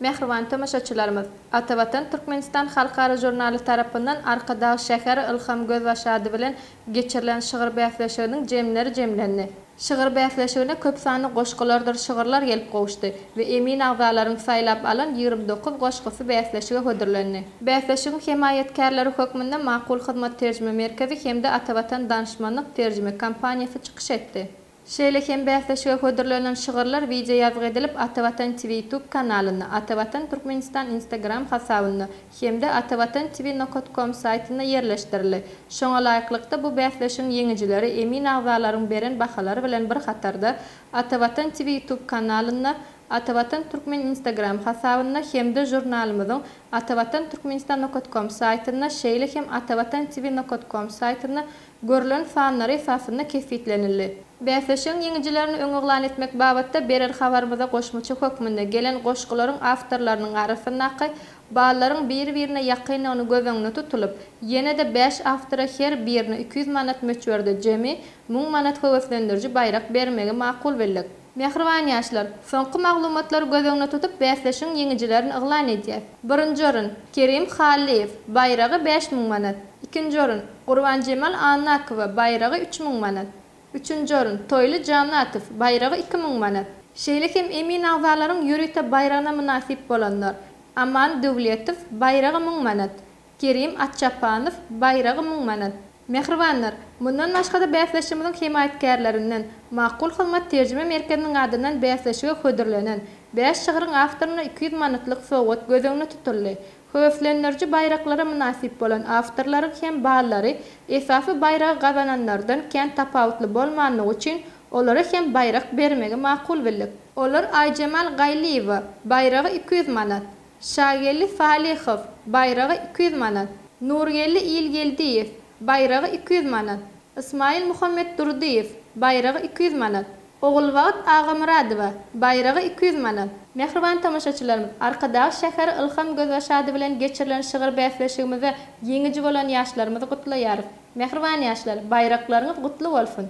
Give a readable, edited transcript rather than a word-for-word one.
Mehriban tamaşaçılarımız, Atavatan Türkmenistan Halkara Jurnalı tarafından Arkadağ şäher Ilham Gözbaşady bilen geçirilen şygyr bäsleşiginiň jemleri jemlendi. Şygyr bäsleşigine köp sany goşgulardyr şygyrlar gelip gowuşdy we emin agzalaryň saýlap alan 29 goşgusy bäsleşige hödürlendi. Bäsleşigiň hemaýetkarlary hökmünde Makul Hyzmat Terjime Merkezi hemde Atavatan Danışmanlyk Terjime kompaniýasy çykyş etdi. Şeýle hem bäsleşige hödürlenen şygyrlar video ýazgy edilip Atavatan TV YouTube kanalyna, Atavatan Türkmenistan Instagram hasabyna hemde atavatanTV.com saýtyna ýerleşdirildi. Şoňa laýyklykda bu bäsleşigiň ýeňijileri emin agzalaryň beren bahalary bilen bir hatarda Atavatan TV YouTube kanalyna, Atavatan Türkmen Instagram hasabyna hemde jurnalymyzyň atavatanturkmenistan.com saýtyna şeýle hem atavatanTV.com saýtyna görülen fanlary esasyna kesitlenildi. Bäsleşigiň ýeňijilerini öňe etmek babatda berer habarymyza goşmaçy hökmünde gelen goşgularyň awtorlarynyň arasyndaky balaryň bir-birine ýakyn ony gözeňde tutulup, ýene-de 5 awtora her birine 200 manat möçberde jemi 1000 manat höweslendiriji baýrak bermegi makul bildik. Mehriban ýaşlar, soňky maglumatlary gözeňde tutup bäsleşigiň ýeňijilerini eglan edýär. 1-nji orun Kerim Haliýew, baýragy 5000 manat. 2-nji orun Gurban Jemal Anakowa, baýragy 3000 manat. 3-nji orun Toýly Janatow, baýragy 2000 manat. Şeýle hem emin agzalaryň ýürüýte baýragına münasip bolanlar. Aman Dowletow, baýragy 1000 manat. Kerim Atçapanow, baýragy 1000 manat. Mehribanlar, bundan başga da bäsleşigimiň hemaýetkarlarynyň Makul Hyzmat Terjime Merkezining adynan bäsleşige hödürlenen 5 şygyryň awtoryna 200 manatlyk sowgat gözeňde tutuldy. Höweslendiriji baýraklara münasip bolan awtorlaryň hem balary esasy baýragy gazananlardan kän tapawutly bolmanlygy üçin olary hem baýrak bermegi makul bildik. Olar Ayjemal Gaýliýewa, baýragy 200 manat. Şagelli Falihow, baýragy 200 manat. Nurgelli İlgeldiýew, baýragy 200 manat. Ismail Muhammed Durdiýew, baýragy 200 manat. Ogulwagt Agamuradowa, baýragy 200 manat. Mehriban tamaşaçylarymyz, Arkadağ şäher Ilham Gözbaşady bilen geçirilen şygyr bäsleşigimizde ýeňiji bolan ýaşlarymyzy gutlaýarys. Mehriban ýaşlar, baýraklaryňyz gutly bolsun.